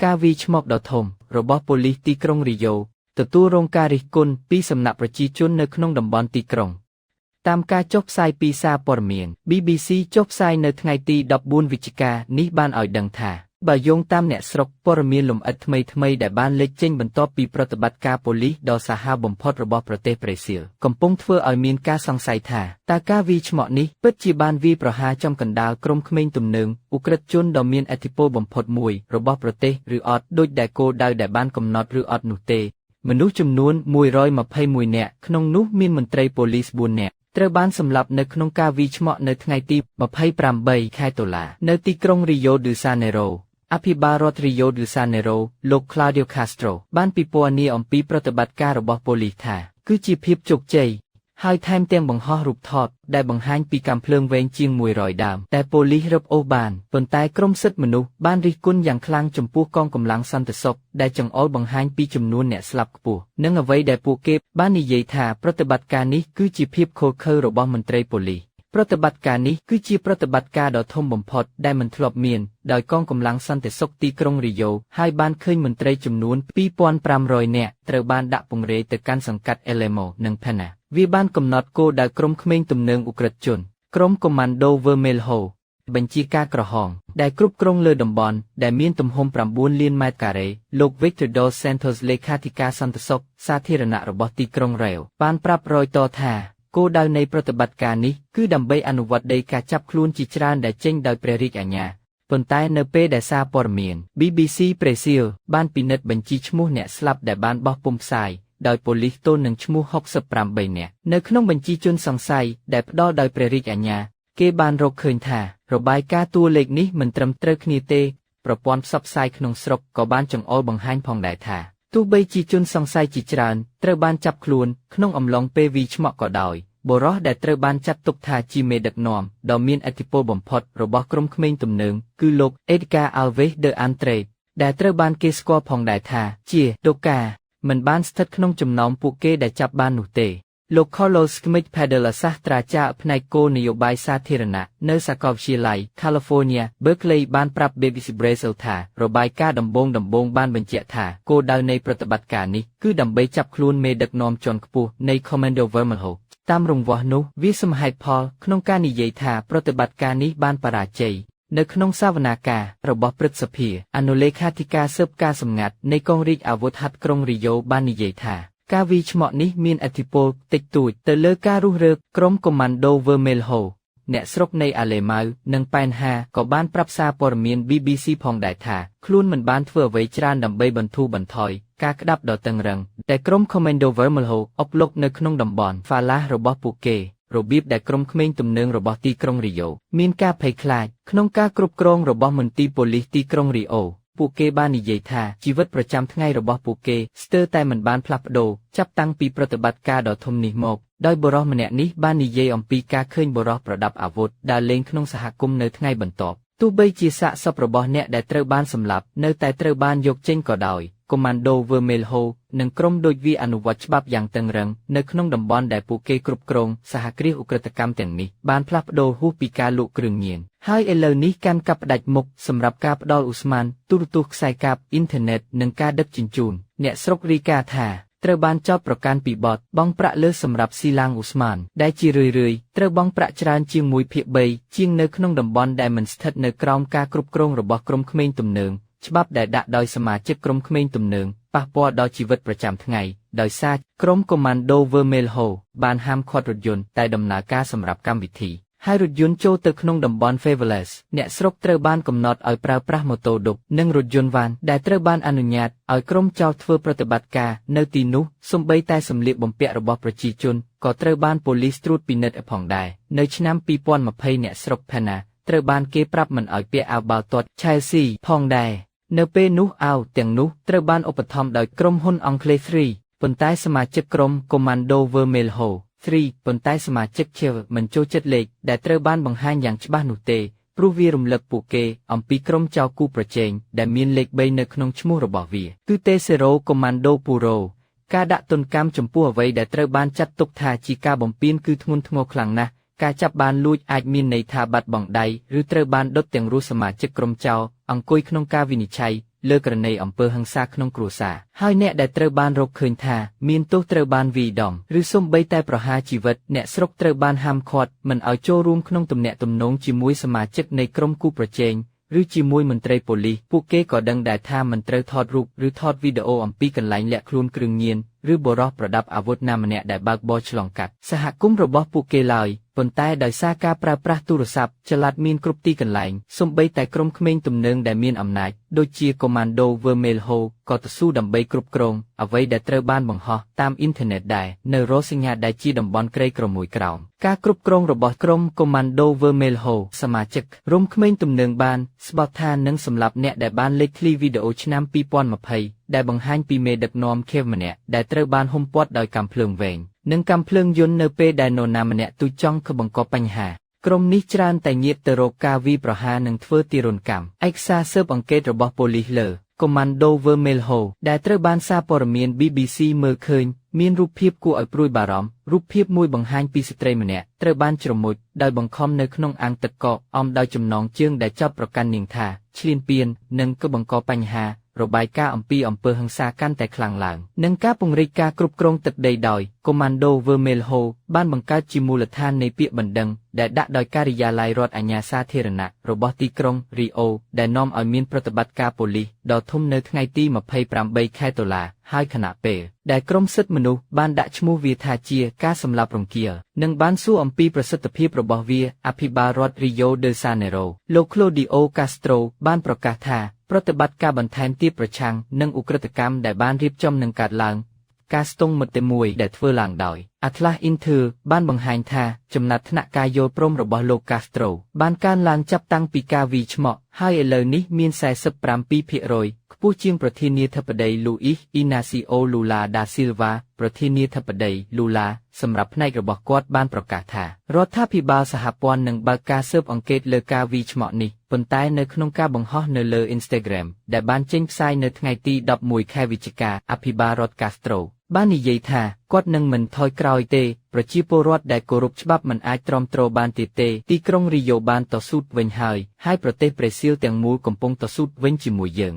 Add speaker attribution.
Speaker 1: ការវាយឆ្មក់ដ៏ធំរបស់ប៉ូលីសទីក្រុងរីយ៉ូទទួលរងការរិះគន់ពីសំណាក់ប្រជាជននៅក្នុងតំបន់ទីក្រុងតាមការចុះផ្សាយពីសារព័ត៌មាន BBC ចុះផ្សាយនៅថ្ងៃទី14វិច្ឆិកានេះបានឲ្យដឹងថាបើយោងតាមអ្នកស្រុកព័ត៌មានលម្អិតថ្មីៗដែលបានលេចចេញបន្ទាប់ពីប្រតិបត្តិការប៉ូលីសដ៏សាហាវបំផុតរបស់ប្រទេសប្រេស៊ីលកំពុងធ្វើឲ្យមានការសង្ស័យថាតើការវាយឆ្មក់នេះពិតជាបានវាយប្រហារចំកណ្ដាលក្រុមក្មេងទំនើងឧក្រិដ្ឋជនដ៏មានឥទ្ធិពលបំផុតមួយរបស់ប្រទេសឬអត់ដូចដែលគោលដៅដែលបានកំណត់ឬអត់នោះទេមនុស្សចំនួន121នាក់ក្នុងនោះមានមន្ត្រីប៉ូលីស4នាក់ត្រូវបានសម្លាប់នៅក្នុងការវាយឆ្មក់នៅថ្ងៃទី28ខែតុលានៅទីក្រុងរីយ៉ូឌឺសាណេរ៉ូអភិបាលរដ្ឋរីយ៉ូឌឺសាណេរ៉ូលោក Claudio Castro បានពិពណ៌នាអំពីប្រតិបត្តិការរបស់ប៉ូលីសថាគឺជាភាពជោគជ័យហើយថែមទាំងបង្ហោះរូបថតដែលបង្ហាញពីកាំភ្លើងវែងជាង100ដើមតែប៉ូលីសរឹបអូសបានប៉ុន្តែក្រុមសិទ្ធិមនុស្សបានរិះគន់យ៉ាងខ្លាំងចំពោះកងកម្លាំងសន្តិសុខដែលចង្អុលបង្ហាញពីចំនួនអ្នកស្លាប់ខ្ពស់និងអ្វីដែលពួកគេបាននិយាយថាប្រតិបត្តិការនេះគឺជាភាពឃោរឃៅរបស់មន្ត្រីប៉ូលីសប្រតិបត្តិការនេះគឺជាប្រតិបត្តិការដ៏ធំបំផុតដែលមិនធ្លាប់មានដោយកងកម្លាំងសន្តិសុខទីក្រុងរីយ៉ូហើយបានឃើញមន្ត្រីចំនួន2500នាក់ត្រូវបានដាក់ពង្រាយទៅកាន់សង្កាត់ Elemo និង Pena វាបានកំណត់គោលដៅក្រុមក្មេងទំនើងឧក្រិដ្ឋជនក្រុមកុម្ម៉ាន់ដូ Vermelho បញ្ជាការក្រហមដែលគ្រប់គ្រងលើតំបន់ដែលមានទំហំ9លានម៉ែត្រការ៉េលោក Victor dos Santos លេខាធិការសន្តិសុខសាធារណៈរបស់ទីក្រុងរ៉េវបានប្រាប់រយតថាគោលដៅនៃប្រតិបត្តិការនេះគឺដើម្បីអនុវត្តដីការចាប់ខ្លួនជាច្រើនដែលចេញដោយព្រះរាជអាជ្ញាប៉ុន្តែនៅពេលដែលសារព័ត៌មាន BBC ប្រេស៊ីលបានពិនិត្យបញ្ជីឈ្មោះអ្នកស្លាប់ដែលបានបោះពុម្ពផ្សាយដោយប៉ូលីសទល់នឹងឈ្មោះ68នាក់នៅក្នុងបញ្ជីជនសង្ស័យដែលផ្ដល់ដោយព្រះរាជអាជ្ញាគេបានរកឃើញថារបាយការណ៍តួលេខនេះមិនត្រឹមត្រូវគ្នាទេប្រព័ន្ធផ្សព្វផ្សាយក្នុងស្រុកក៏បានចង្អុលបង្ហាញផងដែរថាទោះបីជាជនសង្ស័យជាច្រើនត្រូវបានចាប់ខ្លួនក្នុងអំឡុងពេលវាយឆ្មក់ក៏ដោយបុរសដែលត្រូវបានចាត់ទុកថាជាមេដឹកនាំដ៏មានឥទ្ធិពលបំផុតរបស់ក្រុមក្មេងទំនើងគឺលោក Edgar Alves de Andrade ដែលត្រូវបានគេស្គាល់ផងដែរថាជា Doka មិនបានស្ថិតក្នុងចំណោមពួកគេដែលចាប់បាននោះទេលោក Carlos Schmidt Padilla សាស្ត្រាចារ្យផ្នែកគោលនយោបាយសាធារណៈនៅសាកលវិទ្យាល័យ California Berkeley បានប្រាប់ BBC Brazil ថារបាយការណ៍ដំបូងបានបញ្ជាក់ថាគោលដៅនៃប្រតិបត្តិការនេះគឺដើម្បីចាប់ខ្លួនមេដឹកនាំជាន់ខ្ពស់នៃ Comando Vermelhoតាមរង្វាស់នោះវាសមហេតុផលក្នុងការនិយាយថាប្រតិបត្តិការនេះបានបរាជ័យនៅក្នុងសវនាការរបស់ព្រឹទ្ធសភាអនុលេខាធិការស៊ើបការសម្ងាត់នៃកងរាជអាវុធហត្ថក្រុងរីយ៉ូបាននិយាយថាការវាយឆ្មក់នេះមានឥទ្ធិពលតិចតួចទៅលើការរុះរើក្រុមកុម្ម៉ាន់ដូ Vermelho អ្នកស្រុកនៃអាឡេម៉ៅនិងប៉ែនហាក៏បានប្រាប់សារព័ត៌មាន BBC ផងដែរថាខ្លួនមិនបានធ្វើអ្វីច្រើនដើម្បីបន្ធូរបន្ថយការក្តាប់ដ៏តឹងរ៉ឹងតែក្រុម Comando Vermelho អុកឡុកនៅក្នុងតំបន់ Falas របស់ពួកគេរបៀបដែលក្រុមក្មេងទំនើងរបស់ទីក្រុងរីយ៉ូមានការភ័យខ្លាចក្នុងការគ្រប់គ្រងរបស់មន្ទីរប៉ូលីសទីក្រុងរីអូពួកគេបាននិយាយថាជីវិតប្រចាំថ្ងៃរបស់ពួកគេស្ទើរតែមិនបានផ្លាស់ប្ដូរចាប់តាំងពីប្រតិបត្តិការដ៏ធំនេះមកដោយបុរសម្នាក់នេះបាននិយាយអំពីការឃើញបុរសប្រដាប់អាវុធដើរលេងក្នុងសហគមន៍នៅថ្ងៃបន្ទាប់ទោះបីជាសាកសពរបស់អ្នកដែលត្រូវបានសម្លាប់នៅតែត្រូវបានយកចេញក៏ដោយកុម្ម៉ាន់ដូ Vermelho និងក្រុមដូចវាអនុវត្តច្បាប់យ៉ាងតឹងរ៉ឹងនៅក្នុងតំបន់ដែលពួកគេគ្រប់គ្រងសហគ្រាសឧក្រិដ្ឋកម្មទាំងនេះបានផ្លាស់ប្ដូរហួសពីការលក់គ្រឿងញៀនហើយឥឡូវនេះកាន់កាប់ផ្ដាច់មុខសម្រាប់ការផ្ដល់ឧស្ម័នទូរទស្សន៍ខ្សែកាបអ៊ីនធឺណិតនិងការដឹកជញ្ជូនអ្នកស្រុករីកាថាត្រូវបានចោទប្រកាន់ពីបទបង់ប្រាក់លើសសម្រាប់ស៊ីឡាងឧស្ម័នដែលជារឿយៗត្រូវបង់ប្រាក់ច្រើនជាង1/3ជាងនៅក្នុងតំបន់ដែលមិនស្ថិតនៅក្រោមការគ្រប់គ្រងរបស់ក្រុមក្មេងទំនើងច្បាប់ដែលដាក់ដោយសមាជិកក្រុមក្មេងទំនើងប៉ះពាល់ដល់ជីវិតប្រចាំថ្ងៃដោយសារក្រុមកុម្ម៉ាន់ដូ Vermelho បានហាមឃាត់រថយន្តតែដំណើរការសម្រាប់កម្មវិធីហើយរថយន្តចូលទៅក្នុងតំបន់ Favelas អ្នកស្រុកត្រូវបានកំណត់ឲ្យប្រើប្រាស់ម៉ូតូឌុបនិងរថយន្តវ៉ានដែលត្រូវបានអនុញ្ញាតឲ្យក្រុមចោរធ្វើប្រតិបត្តិការនៅទីនោះសូម្បីតែសម្លៀកបំពាក់របស់ប្រជាជនក៏ត្រូវបានប៉ូលីសត្រួតពិនិត្យផងដែរនៅឆ្នាំ2020អ្នកស្រុក Pena ត្រូវបានគេប្រាប់មិនឲ្យពាក់អាវបាល់ទាត់ Chelsea ផងដែរនៅពេលនោះអាវទាំងនោះត្រូវបានឧបត្ថម្ភដោយក្រុមហ៊ុនអង់គ្លេស3ប៉ុន្តែសមាជិកក្រុមកុម្ម៉ាន់ដូ Vermelho ប៉ុន្តែសមាជិក Chelsea មិនចូលចិត្តលេខដែលត្រូវបានបង្ហាញយ៉ាងច្បាស់នោះទេព្រោះវារំលឹកពួកគេអំពីក្រុមចៅគូប្រជែងដែលមានលេខ3នៅក្នុងឈ្មោះរបស់វាគឺ Terceiro Comando Puro ការដាក់ទណ្ឌកម្មចំពោះអ្វីដែលត្រូវបានចាត់ទុកថាជាការបំពានគឺធ្ងន់ធ្ងរខ្លាំងណាស់ការចាប់បានលួចអាចមានន័យថាបាត់បង់ដៃឬត្រូវបានដុតទាំងរស់សមាជិកក្រុមចៅអង្គុយក្នុងការវិនិច្ឆ័យ លើករណីអំពើហិង្សាក្នុងគ្រួសារហើយអ្នកដែលត្រូវបានរកឃើញថាមានទោសត្រូវបានវាយដំឬសូម្បីតែប្រហារជីវិតអ្នកស្រុកត្រូវបានហាមឃាត់មិនឲ្យចូលរួមក្នុងទំនាក់ទំនងជាមួយសមាជិកនៃក្រុមគូប្រជែងឬជាមួយមន្ត្រីប៉ូលីសពួកគេក៏ដឹងដែរថាមិនត្រូវថតរូបឬថតវីដេអូអំពីកន្លែងលាក់ខ្លួនគ្រឿងញៀនឬបុរសប្រដាប់អាវុធណាម្នាក់ដែលបើកបរឆ្លងកាត់សហគមន៍របស់ពួកគេឡើយប៉ុន្តែដោយសារការប្រើប្រាស់ទូរស័ព្ទចល័តមានគ្រប់ទីកន្លែងសូម្បីតែក្រុមក្មេងទំនើងដែលមានអំណាចដូចជា Commando Vermelho ក៏ទៅស៊ូដើម្បីគ្រប់គ្រងអ្វីដែលត្រូវបានបង្ហោះតាមអ៊ីនធឺណិតដែរនៅរ៉ូសិញ៉ាដែលជាតំបន់ក្រីក្រមួយក្រោមការគ្រប់គ្រងរបស់ក្រុម Commando Vermelho សមាជិករុំក្មេងទំនើងបានស្បត់ថានឹងសម្លាប់អ្នកដែលបានលេចឃ្លីវីដេអូឆ្នាំ2020ដែលបង្ហាញពីមេដឹកនាំខេវម្នាក់ដែលត្រូវបានហុំព័ទ្ធដោយកាំភ្លើងវែងនិងកាំភ្លើងយន្តនៅពេលដែលនរណាម្នាក់ទូចចង់ខបង្កបញ្ហាក្រុមនេះច្រើនតែងាកទៅរកការវាយប្រហារនិងធ្វើទារុណកម្មឯកសារស៊ើបអង្កេតរបស់ប៉ូលីសលើ Commando Vermelho ដែលត្រូវបានសារព័ត៌មាន BBC មើលឃើញមានរូបភាពគួរឲ្យព្រួយបារម្ភរូបភាពមួយបង្ហាញពីស្ត្រីម្នាក់ត្រូវបានជ្រមុជដោយបង្ខំនៅក្នុងអាងទឹកកកអមដោយចំណងជើងដែលចាប់ប្រកាន់នាងថាឈ្លានពាននិងក៏បង្កបញ្ហារបាយការណ៍អំពីអំពើហិង្សាកាន់តែខ្លាំងឡើងនិងការពង្រីកការគ្រប់គ្រងទឹកដីដោយ Commando Vermelho បានបង្កើតជាមូលដ្ឋាននៃពាក្យបណ្ដឹងដែលដាក់ដោយការិយាល័យរដ្ឋអាជ្ញាសាធារណៈរបស់ទីក្រុង Rio ដែលនាំឲ្យមានប្រតិបត្តិការប៉ូលីសដ៏ធំនៅថ្ងៃទី28 ខែតុលាហើយខណៈពេលដែលក្រុមសិទ្ធិមនុស្សបានដាក់ឈ្មោះវាថាជាការសម្លាប់រង្គាលនិងបានសួរអំពីប្រសិទ្ធភាពរបស់វាអភិបាលរដ្ឋ Rio de Janeiro លោក Claudio Castro បានប្រកាសថាប្រតិបត្តិការបន្ថែមទៀតប្រឆាំងនឹងឧក្រិដ្ឋកម្មដែលបានរៀបចំនឹងកើតឡើងការស្ទង់មិត្តមួយដែលធ្វើឡើងដោយ Atlas Inter បានបង្ហាញថាចំណាត់ថ្នាក់ការយល់ព្រមរបស់លោក Castro បានកើនឡើងចាប់តាំងពីការវាយឆ្មក់ហើយឥឡូវនេះមាន 47% ខ្ពស់ជាងប្រធានាធិបតី Luiz Inácio Lula da Silva ប្រធានាធិបតី Lula សម្រាប់ផ្នែករបស់គាត់បានប្រកាសថារដ្ឋាភិបាលសហព័ន្ធនឹងបើកការស៊ើបអង្កេតលើការវាយឆ្មក់នេះប៉ុន្តែនៅក្នុងការបង្ហោះនៅលើ Instagram ដែលបានចេញផ្សាយនៅថ្ងៃទី11ខែវិច្ឆិកាអភិបាលរដ្ឋ Castro បាននិយាយថាគាត់នឹងមិនថយក្រោយទេប្រជាពលរដ្ឋដែលគោរពច្បាប់មិនអាចទ្រាំទ្របានទៀតទេទីក្រុងរីយ៉ូបានតស៊ូវិញហើយប្រទេសប្រេស៊ីលទាំងមូលកំពុងតស៊ូវិញជាមួយយើង